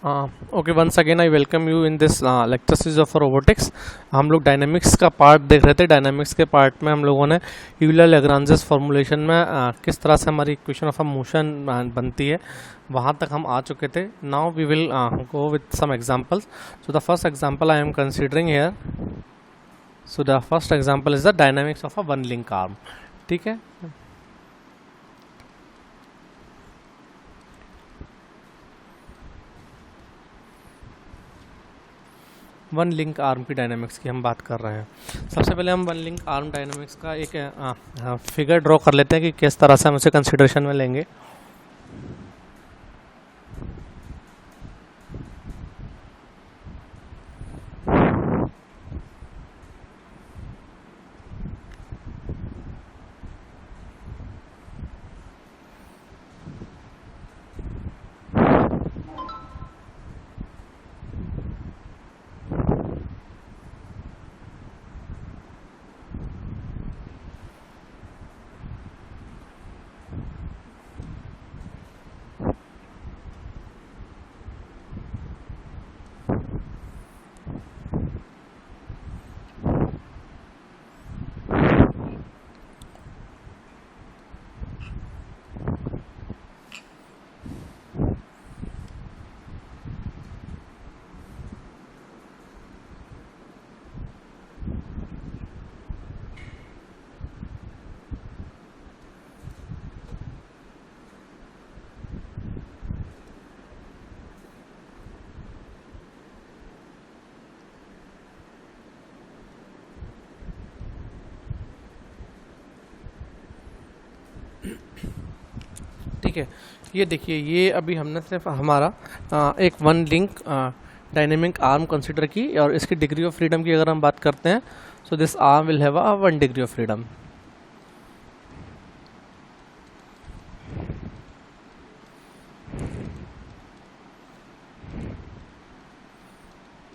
Okay, once again I welcome you in this lecture series of robotics. हम लोग dynamics का part देख रहे थे। डायनामिक्स के पार्ट में हम लोगों ने यूलर लैग्रांजेस फॉर्मूलेशन में किस तरह से हमारी इक्वेशन ऑफ मोशन बनती है वहाँ तक हम आ चुके थे। Now we will go with some examples. So the first example I am considering here, so the first example is the dynamics of a one link arm. ठीक है, वन लिंक आर्म की डायनामिक्स की हम बात कर रहे हैं। सबसे पहले हम वन लिंक आर्म डायनामिक्स का एक फिगर ड्रॉ कर लेते हैं कि किस तरह से हम उसे कंसिडरेशन में लेंगे। ठीक है, ये देखिए, ये अभी हमने सिर्फ हमारा एक one link dynamic arm consider की, और इसकी डिग्री ऑफ फ्रीडम की अगर हम बात करते हैं, so this arm will have a 1 degree of freedom.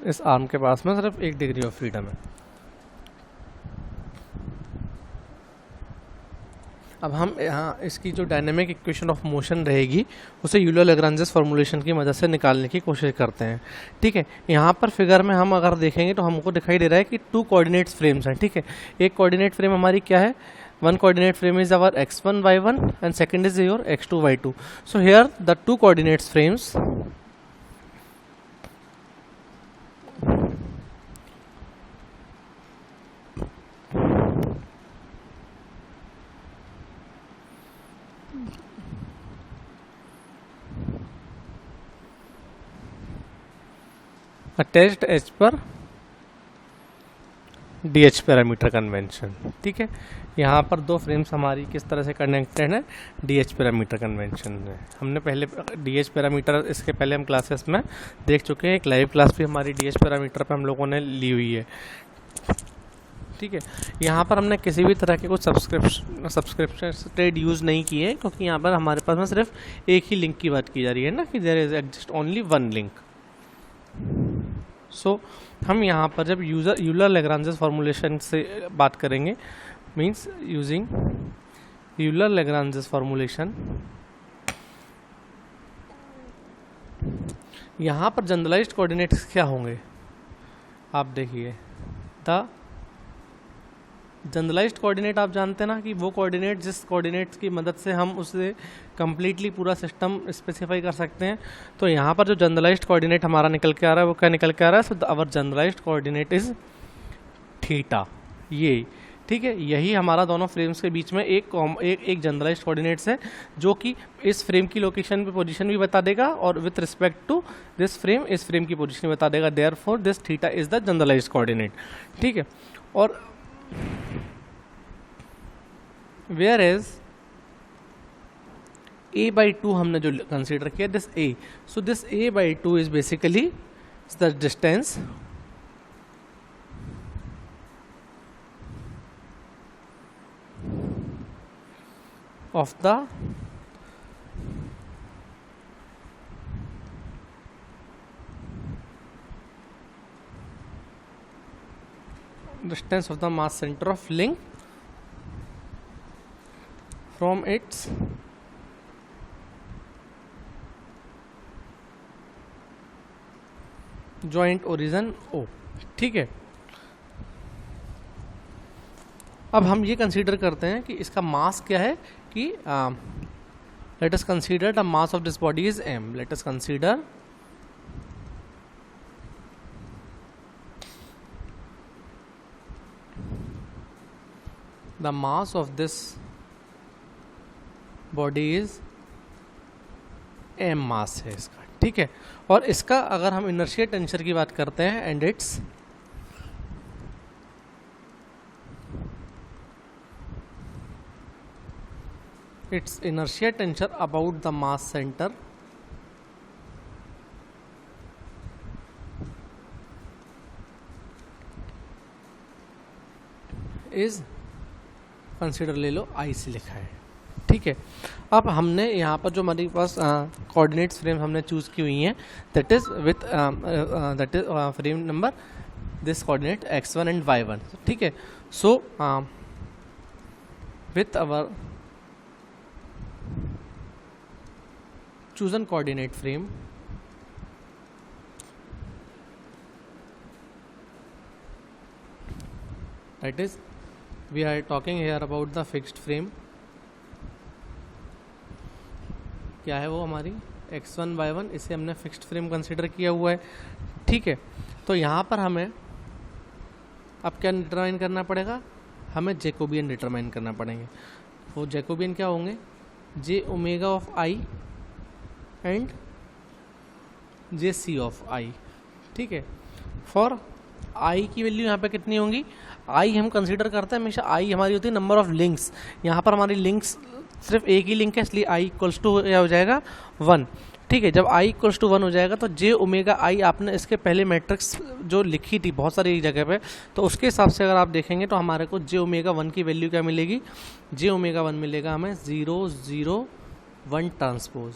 इस आर्म के पास में सिर्फ 1 डिग्री ऑफ फ्रीडम है। अब हम यहाँ इसकी जो डायनेमिक इक्वेशन ऑफ मोशन रहेगी उसे यूलर लैग्रांजेस फॉर्मूलेशन की मदद से निकालने की कोशिश करते हैं। ठीक है, यहाँ पर फिगर में हम अगर देखेंगे तो हमको दिखाई दे रहा है कि 2 कोऑर्डिनेट्स फ्रेम्स हैं। ठीक है, एक कोऑर्डिनेट फ्रेम हमारी क्या है, one coordinate frame is our x1 y1 and second is your x2 y2। So here the 2 coordinates frames attached as per DH parameter convention. ठीक है, यहाँ पर 2 फ्रेम्स हमारी किस तरह से कनेक्टेड है, DH पैरामीटर कन्वेंशन में। हमने पहले DH पैरामीटर इसके पहले हम क्लासेस में देख चुके हैं। एक लाइव क्लास भी हमारी DH पैरामीटर पर हम लोगों ने ली हुई है। ठीक है, यहाँ पर हमने किसी भी तरह के कुछ सब्सक्रिप्शन यूज़ नहीं किए हैं, क्योंकि यहाँ पर हमारे पास में सिर्फ एक ही लिंक की बात की जा रही है ना, कि there is exist only one link. So हम यहाँ पर जब यूलर लैग्रांजेस फॉर्मूलेशन से बात करेंगे, means using Euler Lagrange's formulation, यहाँ पर जनरलाइज्ड कोऑर्डिनेट्स क्या होंगे आप देखिए। द जनरलाइज्ड कोऑर्डिनेट आप जानते हैं ना, कि वो कोऑर्डिनेट जिस कोऑर्डिनेट्स की मदद से हम उसे कंप्लीटली पूरा सिस्टम स्पेसिफाई कर सकते हैं। तो यहाँ पर जो जनरलाइज्ड कोऑर्डिनेट हमारा निकल के आ रहा है वो क्या निकल के आ रहा है, so our generalised coordinate is theta. ये ठीक है, यही हमारा दोनों फ्रेम्स के बीच में एक जनरलाइज्ड कोऑर्डिनेट्स है, जो कि इस फ्रेम की लोकेशन पे पोजीशन भी बता देगा, और with respect to this frame इस फ्रेम की पोजीशन भी बता देगा। Therefore this theta is the generalised coordinate. ठीक है, और वेयर एज a/2 हमने जो कंसीडर किया, this a, so this a/2 is basically the distance of the mass center of link from its joint origin O. ठीक है, अब हम ये कंसीडर करते हैं कि इसका मास क्या है कि let us consider the mass of this body is m। Let us consider the mass of this body is m मास है इसका। ठीक है, और इसका अगर हम इनर्शिया टेंसर की बात करते हैं and its inertia tensor about the mass center is consider ले लो आई से लिखा है। ठीक है, अब हमने यहाँ पर जो हमारे पास कोऑर्डिनेट्स फ्रेम हमने चूज़ की हुई हैं that is with that is frame number this coordinate x1 and y1। ठीक है, so with our chosen coordinate frame that is we are talking here about the fixed frame। क्या है वो हमारी x1 y1, इसे हमने फिक्स्ड फ्रेम कंसीडर किया हुआ है। ठीक है, तो यहाँ पर हमें अब क्या डिटरमाइन करना पड़ेगा, हमें जैकोबियन डिटरमाइन करना पड़ेंगे। वो जैकोबियन क्या होंगे, J omega of I and J C of I. ठीक है, फॉर आई की वैल्यू यहाँ पे कितनी होंगी, आई हम कंसीडर करते हैं हमेशा आई हमारी होती है नंबर ऑफ लिंक्स। यहाँ पर हमारी लिंक्स सिर्फ एक ही लिंक है, इसलिए आई इक्वल्स टू हो जाएगा 1। ठीक है, जब आई इक्वल्स टू 1 हो जाएगा तो जे ओमेगा आई आपने इसके पहले मैट्रिक्स जो लिखी थी बहुत सारी जगह पे, तो उसके हिसाब से अगर आप देखेंगे तो हमारे को जे ओमेगा 1 की वैल्यू क्या मिलेगी, जे ओमेगा 1 मिलेगा हमें 0 0 1 ट्रांसपोज।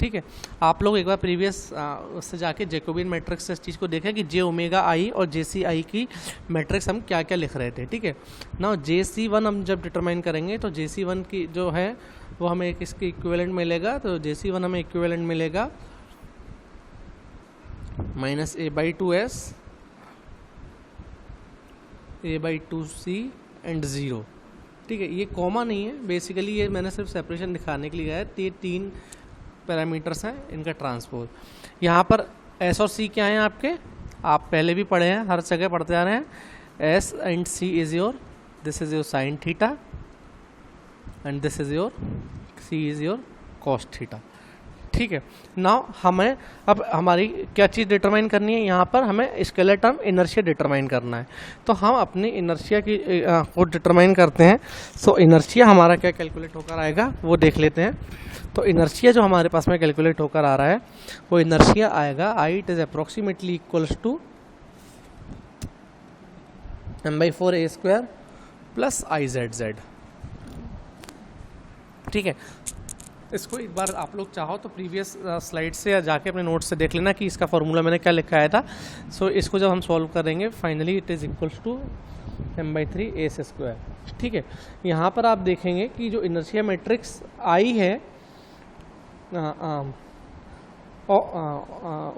ठीक है, आप लोग एक बार प्रीवियस उससे जाके जैकोबियन मैट्रिक्स से इस चीज़ को देखें कि जे ओमेगा आई और जे सी आई की मैट्रिक्स हम क्या क्या लिख रहे थे। ठीक है ना, जे सी 1 हम जब डिटरमाइन करेंगे तो जे सी 1 की जो है वो हमें एक इसके इक्विवेलेंट मिलेगा, तो जे सी 1 हमें इक्विवेलेंट मिलेगा -a/2s a/2c एंड 0। ठीक है, ये कॉमा नहीं है, बेसिकली ये मैंने सिर्फ सेपरेशन दिखाने के लिए है। ये 3 पैरामीटर्स हैं इनका ट्रांसपोज। यहाँ पर एस और सी क्या हैं आपके, आप पहले भी पढ़े हैं, हर जगह पढ़ते आ रहे हैं। S and C is your, this is your sine theta and this is your, C is your cos theta. ठीक है, नाउ हमें अब हमारी क्या चीज़ डिटरमाइन करनी है, यहाँ पर हमें स्केलर टर्म इनर्शिया डिटरमाइन करना है। तो हम अपनी इनर्शिया की को डिटरमाइन करते हैं। सो इनर्शिया हमारा क्या कैलकुलेट होकर आएगा वो देख लेते हैं। तो इनर्शिया जो हमारे पास में कैलकुलेट होकर आ रहा है वो इनर्शिया आएगा I it is approximately equals to m/4a² plus IZZ। ठीक है, इसको एक बार आप लोग चाहो तो प्रीवियस स्लाइड से या जाके अपने नोट्स से देख लेना कि इसका फॉर्मूला मैंने क्या लिखा आया था। सो इसको जब हम सॉल्व करेंगे finally it is equals to m/3a²। ठीक है, यहाँ पर आप देखेंगे कि जो इनर्शिया मैट्रिक्स आई है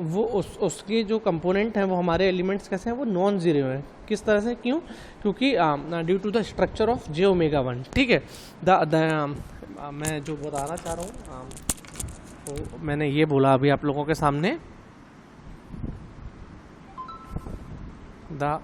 वो उसके जो कंपोनेंट हैं वो हमारे एलिमेंट्स कैसे हैं, वो नॉन ज़ीरो हैं। किस तरह से, क्यों, क्योंकि due to the structure of J omega 1। ठीक है, मैं जो बताना चाह रहा हूँ तो मैंने ये बोला अभी आप लोगों के सामने, द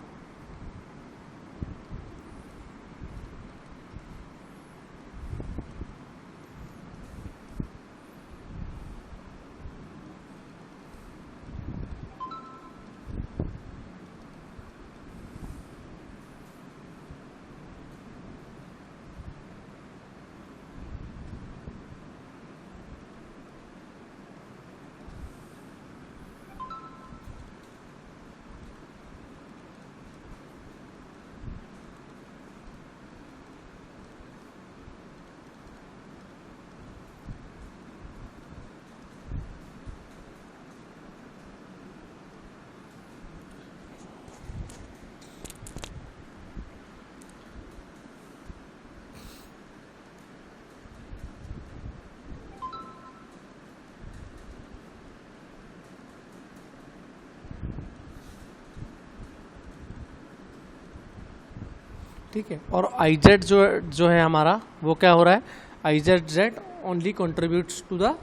ठीक है। और आई जेड जो है हमारा वो क्या हो रहा है, I z z only contributes to the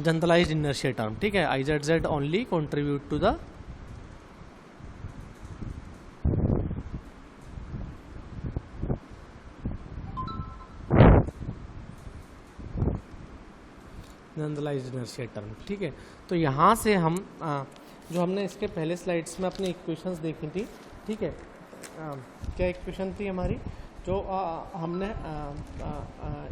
generalised inertia term, ठीक है। I z z only contribute to the generalised inertia term, ठीक है। तो यहाँ से हम जो हमने इसके पहले स्लाइड्स में अपनी इक्वेशंस देखी थी, ठीक है, क्या इक्वेशन थी हमारी, जो हमने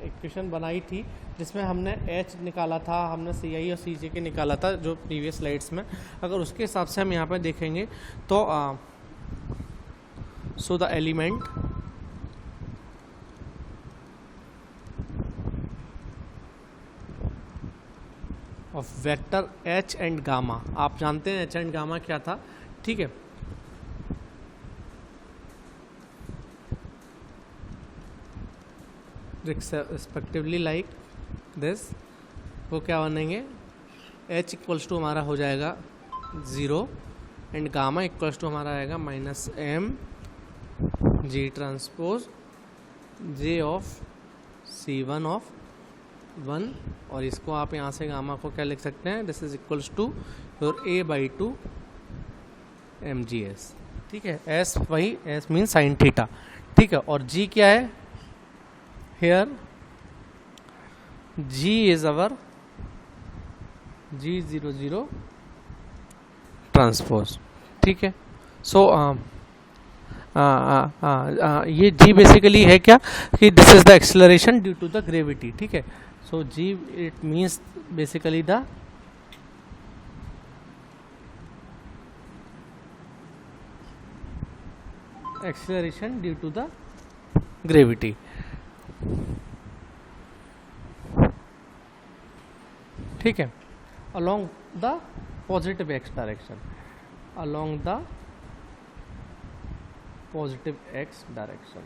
इक्वेशन बनाई थी जिसमें हमने H निकाला था, हमने CI और CJ के निकाला था जो प्रीवियस स्लाइड्स में, अगर उसके हिसाब से हम यहाँ पे देखेंगे तो so the element of vector H and gamma, आप जानते हैं H एंड गामा क्या था, ठीक है। रिस्पेक्टिवली लाइक दिस, वो क्या बनेंगे, H इक्वल्स टू हमारा हो जाएगा 0 एंड गामा इक्वल्स टू हमारा आएगा -m G transpose J of C1 of 1, और इसको आप यहाँ से गामा को क्या लिख सकते हैं, this is equals to your A/2 mgs, ठीक है। S वही S मीन साइन थीटा, ठीक है। और G क्या है, here G is our G00 transpose, ठीक है। सो ये G बेसिकली है क्या कि this is the acceleration due to the gravity, ठीक है। So G it means basically the acceleration due to the gravity, ठीक है, along the positive x direction, along the positive x direction,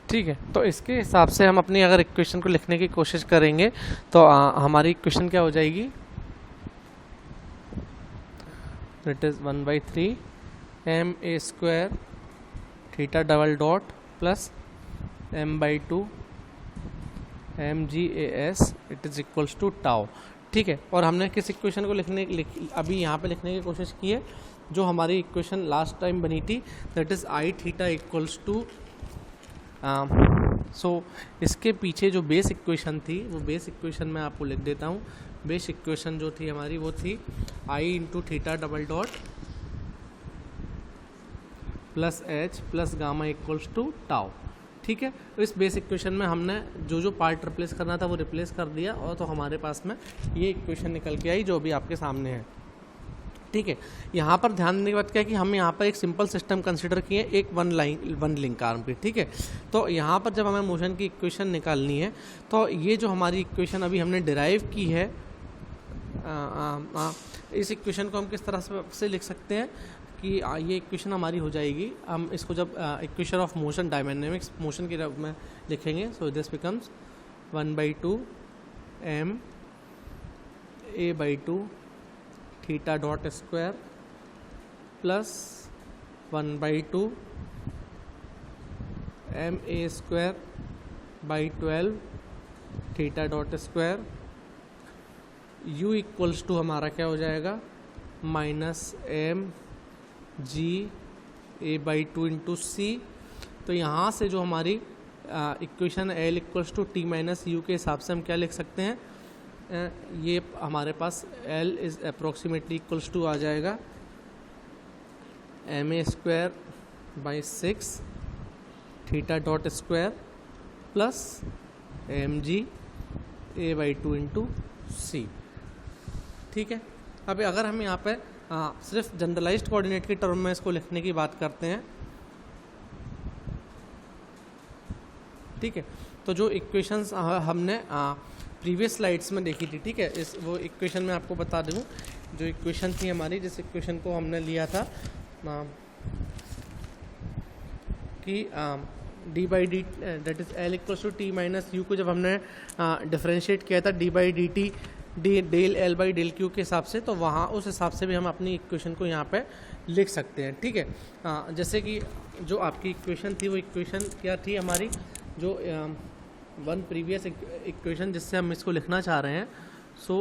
ठीक है। तो इसके हिसाब से हम अपनी अगर इक्वेशन को लिखने की कोशिश करेंगे तो हमारी इक्वेशन क्या हो जाएगी, it is 1/3 ma² theta double dot plus m/2 mgas it is equals to tau, ठीक है। और हमने किस इक्वेशन को अभी यहाँ पे लिखने की कोशिश की है, जो हमारी इक्वेशन लास्ट टाइम बनी थी, that is I theta equals to, so इसके पीछे जो बेस इक्वेशन थी वो बेस इक्वेशन मैं आपको लिख देता हूँ। बेस इक्वेशन जो थी हमारी वो थी I into theta double dot plus H plus gamma equals to tau, ठीक है। तो इस बेस इक्वेशन में हमने जो पार्ट रिप्लेस करना था वो रिप्लेस कर दिया, और तो हमारे पास में ये इक्वेशन निकल के आई जो अभी आपके सामने है, ठीक है। यहाँ पर ध्यान देने की बात क्या है कि हम यहाँ पर एक सिंपल सिस्टम कंसिडर किए, एक वन लिंक आर्म की, ठीक है। तो यहाँ पर जब हमें मोशन की इक्वेशन निकालनी है तो ये जो हमारी इक्वेशन अभी हमने डिराइव की है, इस इक्वेशन को हम किस तरह से लिख सकते हैं कि ये इक्वेशन हमारी हो जाएगी, हम इसको जब equation of motion dynamics motion के रूप में लिखेंगे, so this becomes 1/2 m a/2 theta dot square plus 1/2 ma²/12 theta dot square, u equals to हमारा क्या हो जाएगा -m G a/2 into C। तो यहाँ से जो हमारी equation L equals to T minus U के हिसाब से हम क्या लिख सकते हैं, ये हमारे पास L is approximately equals to आ जाएगा ma²/6 theta dot square plus mg a/2 into C, ठीक है। अब अगर हम यहाँ पे सिर्फ जनरलाइज्ड कोऑर्डिनेट की टर्म में इसको लिखने की बात करते हैं, ठीक है। तो जो इक्वेशंस हमने प्रीवियस स्लाइड्स में देखी थी, ठीक है, इस वो इक्वेशन में आपको बता दूं, जो इक्वेशन थी हमारी, जिस इक्वेशन को हमने लिया था कि d/dt that is L equals to T minus U को जब हमने डिफरेंशिएट किया था d/dt del L by del q के हिसाब से, तो वहाँ उस हिसाब से भी हम अपनी इक्वेशन को यहाँ पे लिख सकते हैं, ठीक है। जैसे कि जो आपकी इक्वेशन थी वो इक्वेशन क्या थी हमारी, जो वन प्रीवियस इक्वेशन जिससे हम इसको लिखना चाह रहे हैं। So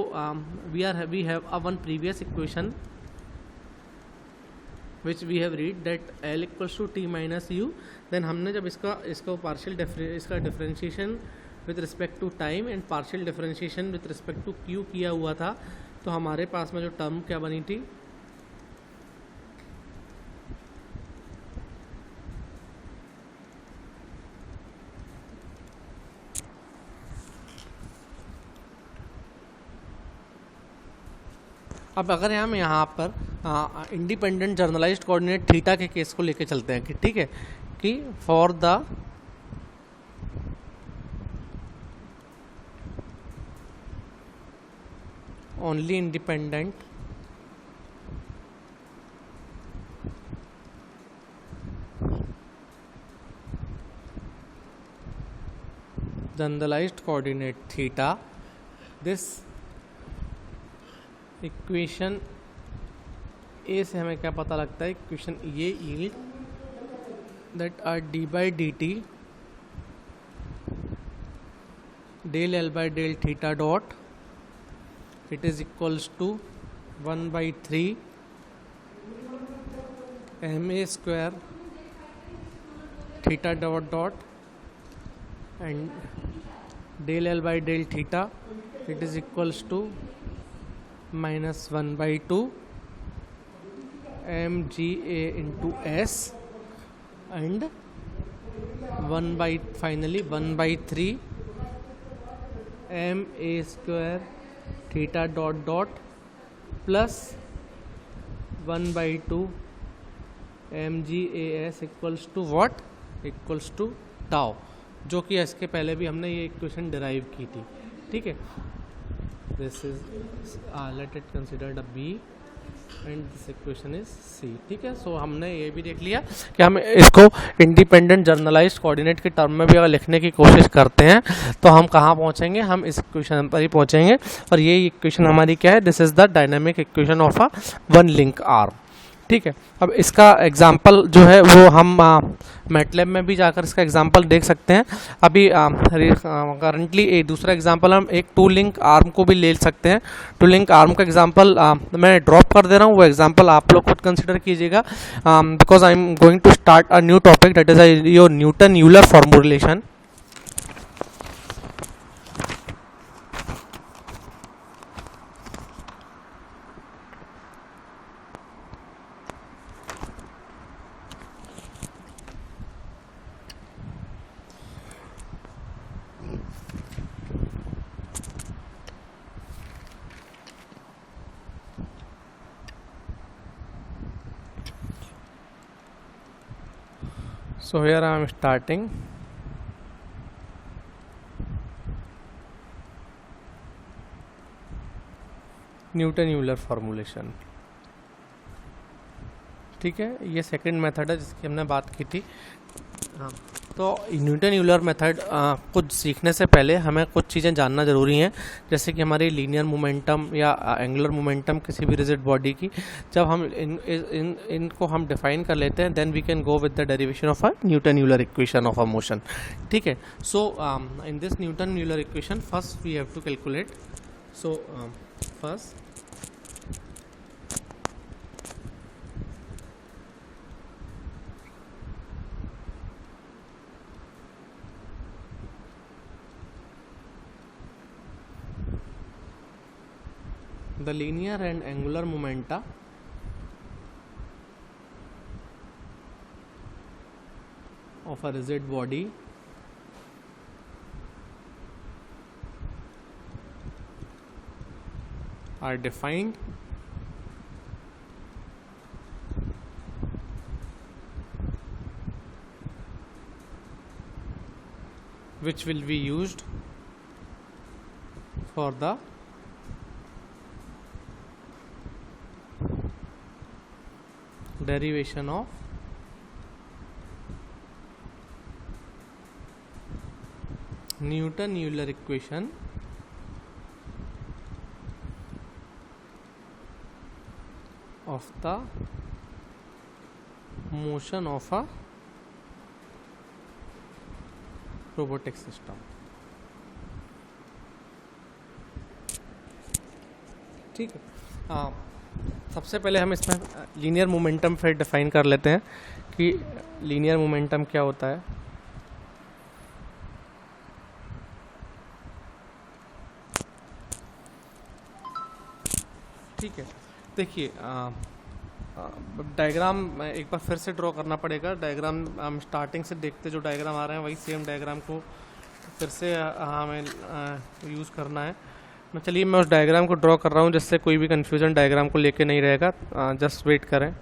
we have a one previous equation which we have read that L equals to T minus U. Then हमने जब इसका differentiation with respect to time and partial differentiation with respect to q किया हुआ था, तो हमारे पास में जो टर्म क्या बनी थी, अब अगर हम यहाँ पर इंडिपेंडेंट जर्नलाइज्ड कोऑर्डिनेट थीटा के केस को लेके चलते हैं कि ठीक है, कि for the only independent generalized coordinate theta, this equation A से हमें क्या पता लगता है, इक्वेशन ये yield that are d by d t del L by del theta dot it is equals to 1/3 m a square theta dot dot and del L by del theta it is equals to -1/2 mga into s and finally 1/3 ma square theta dot dot plus 1/2 mgas equals to what, equals to tau, जो कि इसके पहले भी हमने ये equation derive की थी, ठीक है। This is let it considered a B and this equation is C, ठीक है। सो हमने ये भी देख लिया कि हम इसको इंडिपेंडेंट जर्नलाइज्ड कोऑर्डिनेट के टर्म में भी अगर लिखने की कोशिश करते हैं तो हम कहाँ पहुँचेंगे, हम इस इक्वेशन पर ही पहुँचेंगे। और ये इक्वेशन हमारी क्या है, this is the dynamic equation of a one link arm, ठीक है। अब इसका एग्जाम्पल जो है वो हम मैटलैब में भी जाकर इसका एग्जाम्पल देख सकते हैं। अभी करंटली एक दूसरा एग्जाम्पल हम एक टू लिंक आर्म को भी ले सकते हैं। टू लिंक आर्म का एग्जाम्पल मैं ड्रॉप कर दे रहा हूँ, वो एग्जाम्पल आप लोग खुद कंसिडर कीजिएगा, because I am going to start a new topic that is your Newton Euler formulation. So here I am starting Newton Euler formulation, ठीक है। ये सेकंड मेथड है जिसकी हमने बात की थी। हाँ, तो न्यूटन यूलर मेथड कुछ सीखने से पहले हमें कुछ चीज़ें जानना ज़रूरी हैं, जैसे कि हमारी लीनियर मोमेंटम या एंगुलर मोमेंटम किसी भी रिजिड बॉडी की, जब हम इनको हम डिफाइन कर लेते हैं, then we can go with the derivation of a Newton Euler equation of a motion, ठीक है। So in this Newton Euler equation first we have to calculate, so first the linear and angular momenta of a rigid body are defined which will be used for the derivation of Newton-Euler equation of the motion of a robotic system. ठीक है, हाँ, सबसे पहले हम इसमें linear momentum फिर define कर लेते हैं कि लीनियर मोमेंटम क्या होता है। ठीक है, देखिए डायग्राम एक बार फिर से ड्रॉ करना पड़ेगा। डायग्राम हम स्टार्टिंग से देखते जो डायग्राम आ रहे हैं वही सेम डायग्राम को फिर से हमें यूज़ करना है। चलिए मैं उस डायग्राम को ड्रॉ कर रहा हूँ जिससे कोई भी कन्फ्यूज़न डायग्राम को लेके नहीं रहेगा। जस्ट वेट करें।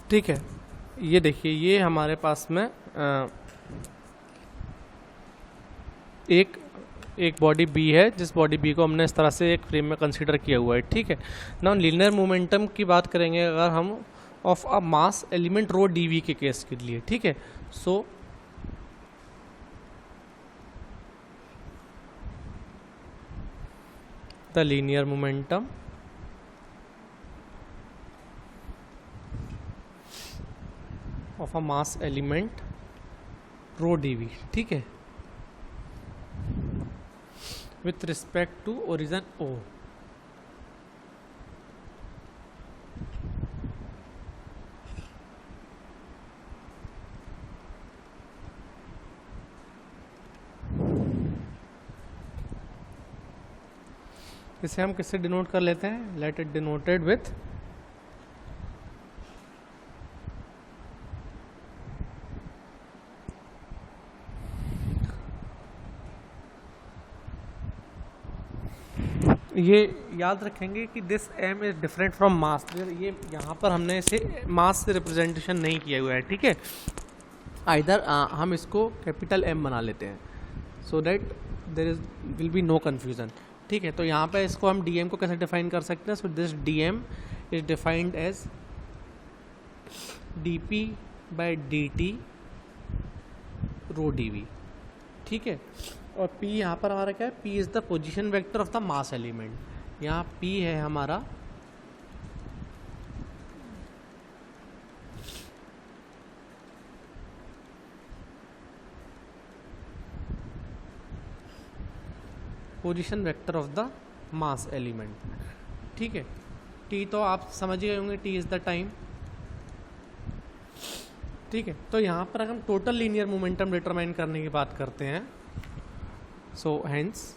ठीक है, ये देखिए, ये हमारे पास में एक बॉडी बी है, जिस बॉडी बी को हमने इस तरह से एक फ्रेम में कंसीडर किया हुआ है। ठीक है, नाउ लीनियर मोमेंटम की बात करेंगे अगर हम of a mass element rho d v के केस के लिए। ठीक है, so the linear momentum of a mass element rho DV, ठीक है, with respect to origin O। इसे हम किससे डिनोट कर लेते हैं? लेट इट डिनोटेड विथ ये याद रखेंगे कि this M is different from mass. ये यहाँ पर हमने इसे मास से रिप्रेजेंटेशन नहीं किया हुआ है। ठीक है, आइदर हम इसको कैपिटल एम बना लेते हैं so that there is will be no confusion. ठीक है, तो यहाँ पे इसको हम डी एम को कैसे डिफाइन कर सकते हैं? So this d m is defined as d p by d t rho d v. ठीक है, और P यहाँ पर हमारा क्या है? P is the position vector of the mass element. यहाँ P है हमारा position vector of the mass element. ठीक है, टी तो आप समझ गए होंगे, टी इज़ द टाइम। ठीक है, तो यहाँ पर अगर हम टोटल लीनियर मोमेंटम डिटरमाइन करने की बात करते हैं, so hence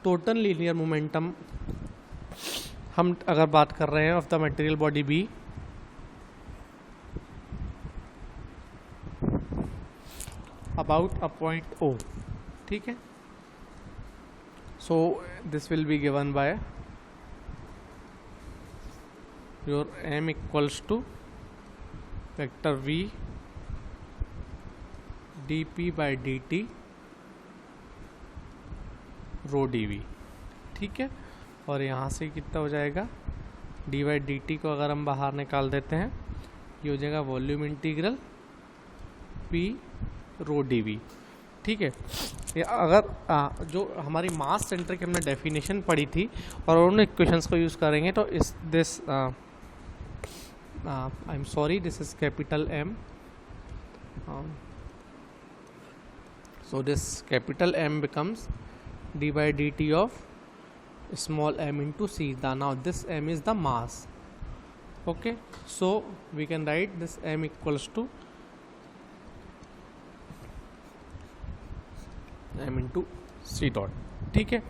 total linear momentum हम अगर बात कर रहे हैं of the material body B, about a point O. ठीक है, so this will be given by your m equals to vector v dp by dt rho dv। ठीक है, और यहाँ से कितना हो जाएगा, डी बाई डी टी को अगर हम बाहर निकाल देते हैं, ये हो जाएगा वॉल्यूम इंटीग्रल p रो dv। ठीक है, ये अगर जो हमारी मास सेंटर की हमने डेफिनेशन पढ़ी थी और उन इक्वेशंस को यूज़ करेंगे तो इस this I am sorry, this is capital M, so this capital M becomes d by dt of small m into c. Now this m is the mass. Okay, so we can write this m equals to m into c dot. ठीक है,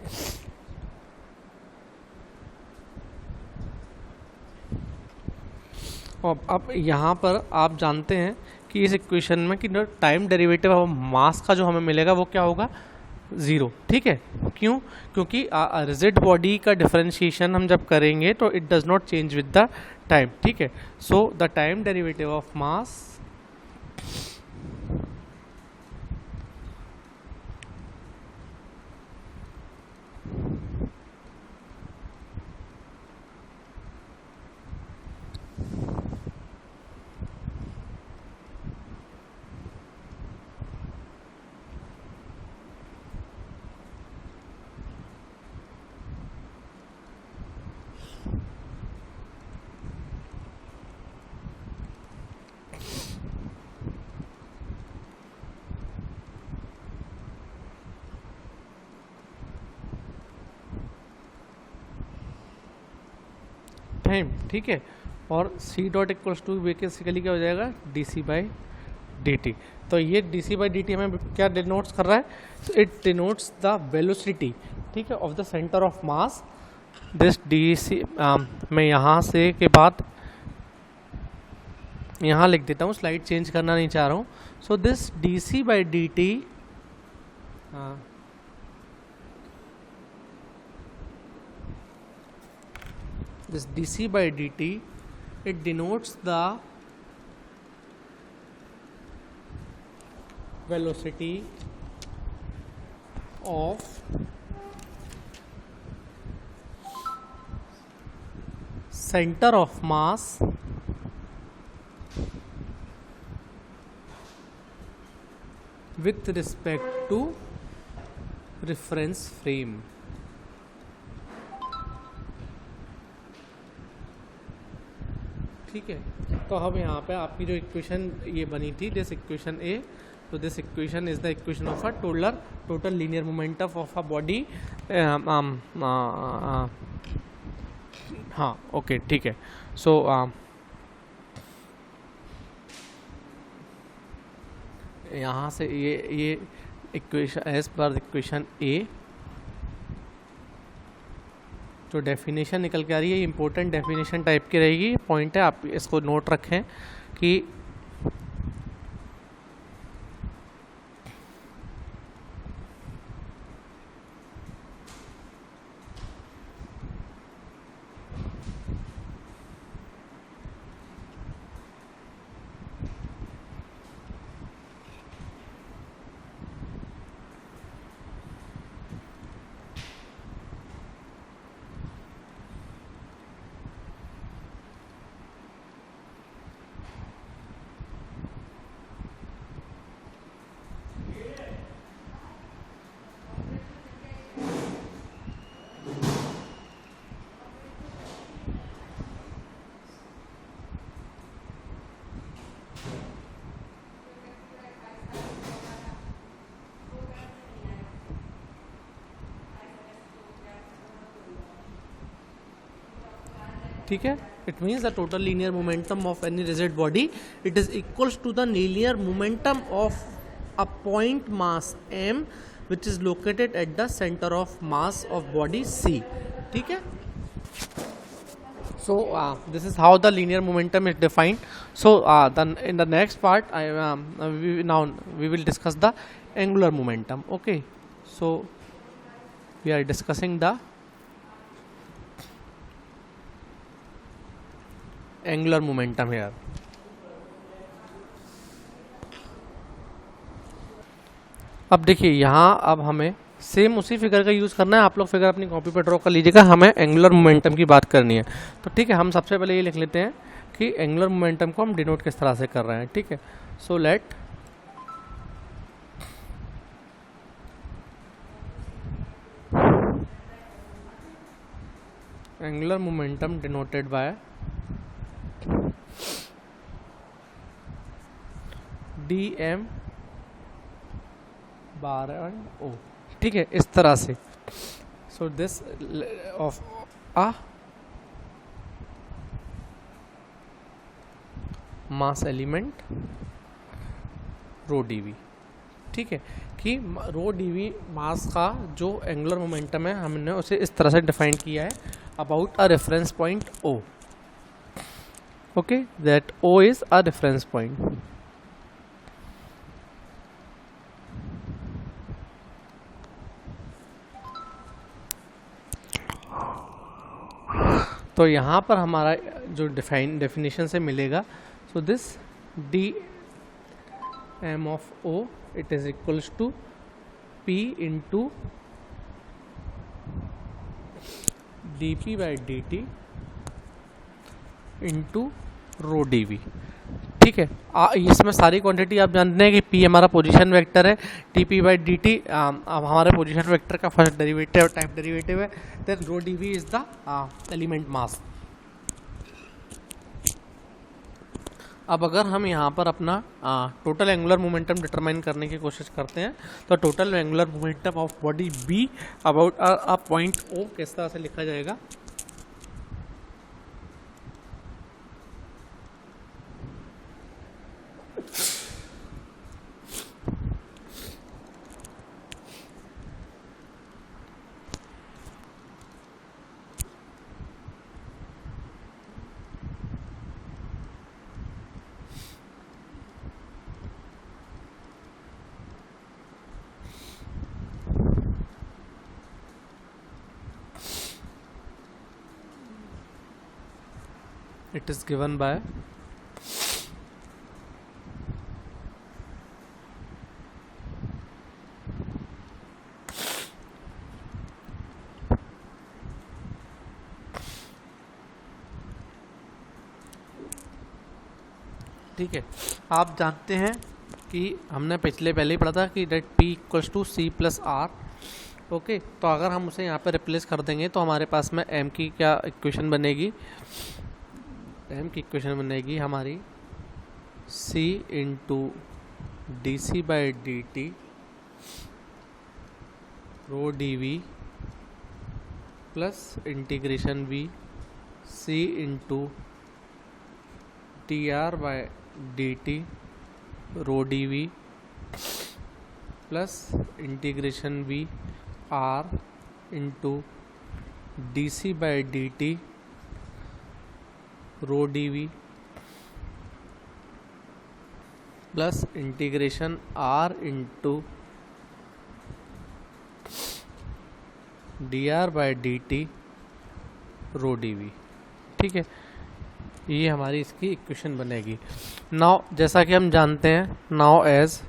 अब यहाँ पर आप जानते हैं कि इस इक्वेशन में कि टाइम डेरिवेटिव ऑफ मास का जो हमें मिलेगा वो क्या होगा, 0। ठीक है, क्यों? क्योंकि रिजिड बॉडी का डिफरेंशिएशन हम जब करेंगे तो it does not change with the time. ठीक है, so the time derivative of mass time. ठीक है, और c dot equals to basically क्या हो जाएगा, dc बाई dt। तो ये dc बाई dt हमें क्या डिनोट्स कर रहा है, इट डिनोट्स द वेलोसिटी, ठीक है, of the centre of mass. This dc मैं यहाँ से के बाद यहाँ लिख देता हूँ, स्लाइड चेंज करना नहीं चाह रहा हूँ। So this dc by dt this dc by dt, it denotes the velocity of center of mass with respect to reference frame। ठीक है, तो हम यहाँ पे आपकी जो इक्वेशन ये बनी थी, दिस इक्वेशन ए, तो this equation is the equation of a total linear momentum of a body. हाँ, ओके, ठीक है। सो यहाँ से ये इक्वेशन एज पर इक्वेशन ए जो डेफिनेशन निकल के आ रही है, ये इंपॉर्टेंट डेफिनेशन टाइप की रहेगी, पॉइंट है, आप इसको नोट रखें कि ठीक है, it means the total linear momentum of any rigid body it is equals to the linear momentum of a point mass m which is located at the center of mass of body c. ठीक है, so this is how the linear momentum is defined. So then in the next part we will discuss the angular momentum. Okay, so we are discussing the angular momentum here. अब देखिए यहाँ अब हमें same उसी figure का use करना है, आप लोग फिगर अपनी कॉपी पर ड्रॉ कर लीजिएगा, हमें एंगुलर मोमेंटम की बात करनी है। तो ठीक है, हम सबसे पहले ये लिख लेते हैं कि एंगुलर मोमेंटम को हम डिनोट किस तरह से कर रहे हैं। ठीक है, so let angular momentum denoted by dm bar and O. ठीक है, इस तरह से। So this of a mass element rho DV. ठीक है, कि रो डीवी मास का जो एंगुलर मोमेंटम है हमने उसे इस तरह से डिफाइन किया है, about a reference point O. Okay, that O is a reference point. तो यहाँ पर हमारा जो डेफिनेशन से मिलेगा, so this d m of O it is equals to p into d p by d t into rho d v. ठीक है, इसमें सारी क्वांटिटी आप जानते हैं कि पी हमारा पोजीशन वेक्टर है, t p by d t हमारे पोजीशन वेक्टर का फर्स्ट डेरिवेटिव टाइप डेरिवेटिव है, then rho d v is the element mass. अब अगर हम यहाँ पर अपना टोटल एंगुलर मोमेंटम डिटरमाइन करने की कोशिश करते हैं, तो total angular momentum of body B about a point O किस तरह से लिखा जाएगा। It is given by ठीक है, आप जानते हैं कि हमने पहले ही पढ़ा था कि that P equals to C plus R. Okay, तो अगर हम उसे यहाँ पे रिप्लेस कर देंगे तो हमारे पास में m की क्या इक्वेशन बनेगी, m की इक्वेशन बनेगी हमारी c into d c by d t rho d v plus integration v c into T R by d t rho d v plus integration v r into d c by d t rho d v plus integration r into d r by d t rho d v. ठीक है, ये हमारी इसकी equation बनेगी। Now जैसा कि हम जानते हैं, now as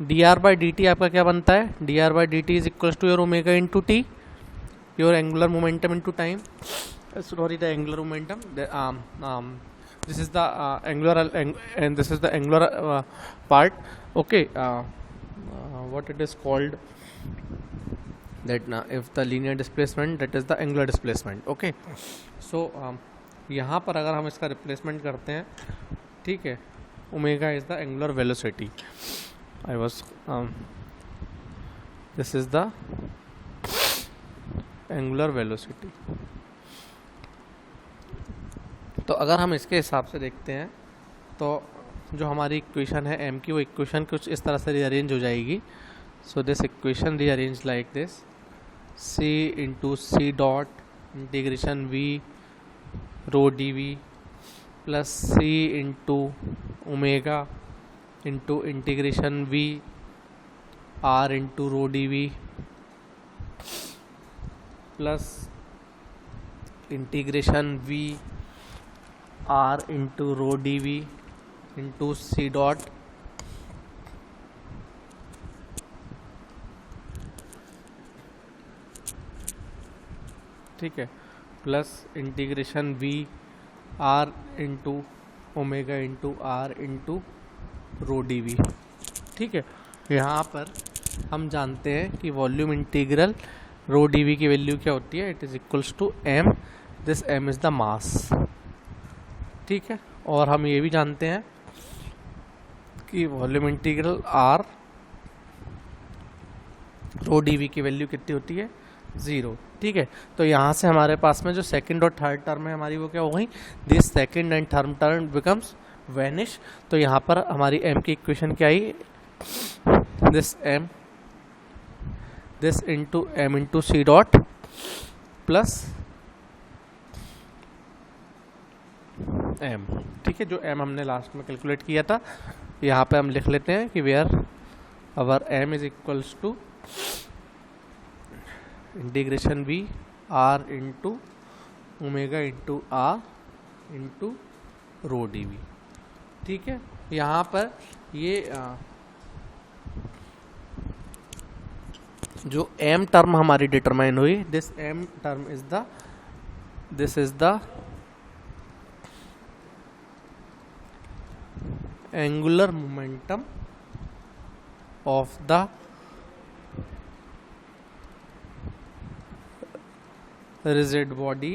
d r by d t आपका क्या बनता है, d r by d t is equals to your omega into T, your angular momentum into time, sorry the angular momentum, this is the angular and this is the angular part. Okay, what it is called that if the linear displacement, that is the angular displacement. Okay, so यहाँ पर अगर हम इसका replacement करते हैं, ठीक है, omega is the angular velocity, I was this is the angular velocity. तो अगर हम इसके हिसाब से देखते हैं तो जो हमारी इक्वेशन है m की, वो इक्वेशन कुछ इस तरह से रीअरेंज हो जाएगी. So this equation rearrange like this, c into C dot integration v rho d v plus c into omega into integration v r into rho d v plus integration v r into rho d v into C dot ठीक है, plus integration v r into omega into r into rho d v. ठीक है, यहाँ पर हम जानते हैं कि volume integral rho d v की वैल्यू क्या होती है, it is equals to m, this m is the mass. ठीक है, और हम ये भी जानते हैं कि volume integral r rho d v की वैल्यू कितनी होती है, 0. ठीक है, तो यहाँ से हमारे पास में जो सेकंड और थर्ड टर्म है हमारी वो क्या हो गई, this second and third term becomes vanish. तो यहाँ पर हमारी m की इक्वेशन क्या आई, this into m into C dot plus m. ठीक है, जो m हमने लास्ट में कैलकुलेट किया था, यहाँ पे हम लिख लेते हैं कि where our m is equals to integration v r into omega into r into rho d v. ठीक है, यहाँ पर ये जो m टर्म हमारी डिटरमाइन हुई, this m term is the, this is the angular momentum of the rigid body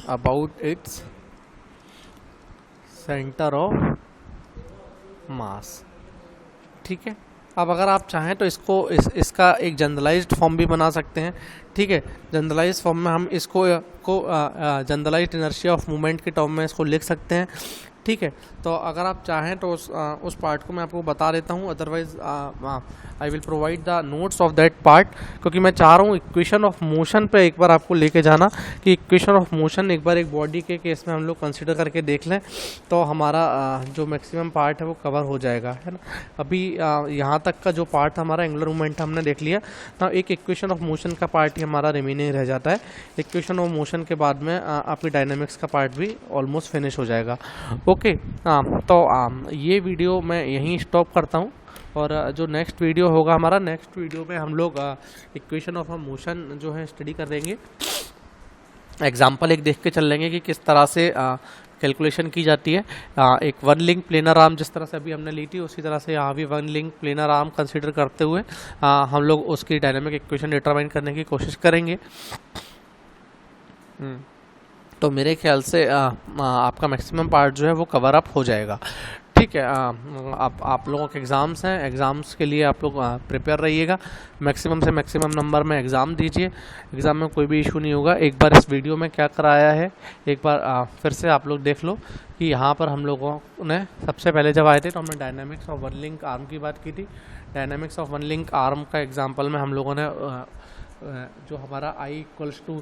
about its center of mass. ठीक है, अब अगर आप चाहें तो इसको इसका एक जनरलाइज्ड फॉर्म भी बना सकते हैं. ठीक है, जनरलाइज्ड फॉर्म में हम इसको जनरलाइज्ड इनर्शिया ऑफ मूवमेंट के टर्म में इसको लिख सकते हैं. ठीक है, तो अगर आप चाहें तो उस पार्ट को मैं आपको बता देता हूँ, otherwise I will provide the notes of that part, क्योंकि मैं चाह रहा हूँ इक्वेशन ऑफ मोशन पे एक बार आपको लेके जाना, कि इक्वेशन ऑफ मोशन एक बार एक बॉडी के केस में हम लोग कंसिडर करके देख लें तो हमारा जो मैक्सिमम पार्ट है वो कवर हो जाएगा, है ना. अभी यहाँ तक का जो पार्ट हमारा एंगुलर मूवमेंट हमने देख लिया, तो एक इक्वेशन ऑफ मोशन का पार्ट ही हमारा रिमेनिंग रह जाता है. इक्वेशन ऑफ मोशन के बाद में आपकी डायनामिक्स का पार्ट भी ऑलमोस्ट फिनिश हो जाएगा. ओके, तो ये वीडियो मैं यहीं स्टॉप करता हूँ, और जो नेक्स्ट वीडियो होगा हमारा, नेक्स्ट वीडियो में हम लोग इक्वेशन ऑफ मोशन जो है स्टडी कर लेंगे. एग्जांपल एक देख के चल लेंगे कि किस तरह से कैलकुलेशन की जाती है. एक वन लिंक प्लेनर आर्म जिस तरह से अभी हमने ली थी, उसी तरह से यहाँ भी one link planar arm consider करते हुए हम लोग उसकी डायनामिक इक्वेशन डिटरमाइन करने की कोशिश करेंगे. तो मेरे ख्याल से आपका मैक्सिमम पार्ट जो है वो कवर अप हो जाएगा. ठीक है, आप लोगों के एग्ज़ाम्स हैं, एग्ज़ाम्स के लिए आप लोग प्रिपेयर रहिएगा, मैक्सिमम से मैक्सिमम नंबर में एग्ज़ाम दीजिए. एग्ज़ाम में कोई भी इशू नहीं होगा. एक बार इस वीडियो में क्या कराया है एक बार फिर से आप लोग देख लो कि यहाँ पर हम लोगों ने सबसे पहले जब आए थे तो हमने dynamics of one link arm की बात की थी. Dynamics of one link arm का एग्जाम्पल में हम लोगों ने जो हमारा I equals to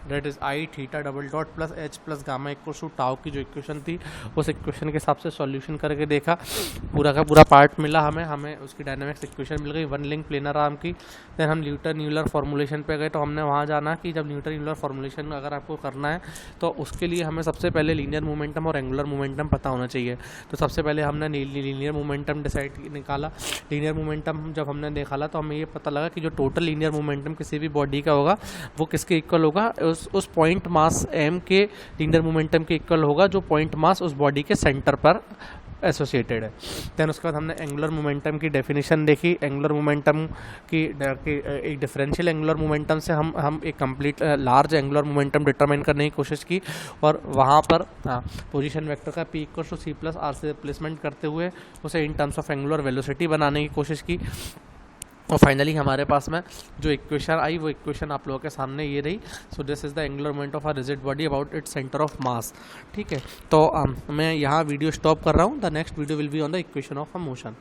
that is I theta double dot plus H plus gamma equals to tau की जो इक्वेशन थी, उस इक्वेशन के हिसाब से सॉल्यूशन करके देखा. पूरा का पूरा पार्ट मिला हमें उसकी डायनामिक्स इक्वेशन मिल गई वन लिंक प्लेनर आर्म की. देन हम न्यूटन यूलर फॉर्मुलेशन पे गए, तो हमने वहाँ जाना कि जब न्यूटन यूलर फॉर्मुलेशन अगर आपको करना है तो उसके लिए हमें सबसे पहले लीनियर मोमेंटम और एंगुलर मोमेंटम पता होना चाहिए. तो सबसे पहले हमने लीनियर मोमेंटम निकाला. लीनियर मोमेंटम जब हमने निकाला तो हमें ये पता लगा कि जो टोटल लीनियर मोमेंटम किसी भी बॉडी का होगा वो किसके इक्वल होगा, उस पॉइंट मास m के लीनियर मोमेंटम के इक्वल होगा जो पॉइंट मास उस बॉडी के सेंटर पर एसोसिएटेड है. देन उसके बाद हमने एंगुलर मोमेंटम की डेफिनेशन देखी. एंगुलर मोमेंटम की एक डिफरेंशियल एंगुलर मोमेंटम से हम एक complete large angular momentum determine करने की कोशिश की, और वहाँ पर पोजीशन वेक्टर का p equal to c plus r से रिप्लेसमेंट करते हुए उसे in terms of angular velocity बनाने की कोशिश की. और फाइनली हमारे पास में जो इक्वेशन आई वो इक्वेशन आप लोगों के सामने ये रही। So this is the angular moment of a rigid body about its centre of mass. ठीक है, तो मैं यहाँ वीडियो स्टॉप कर रहा हूँ। The next video will be on the equation of a motion.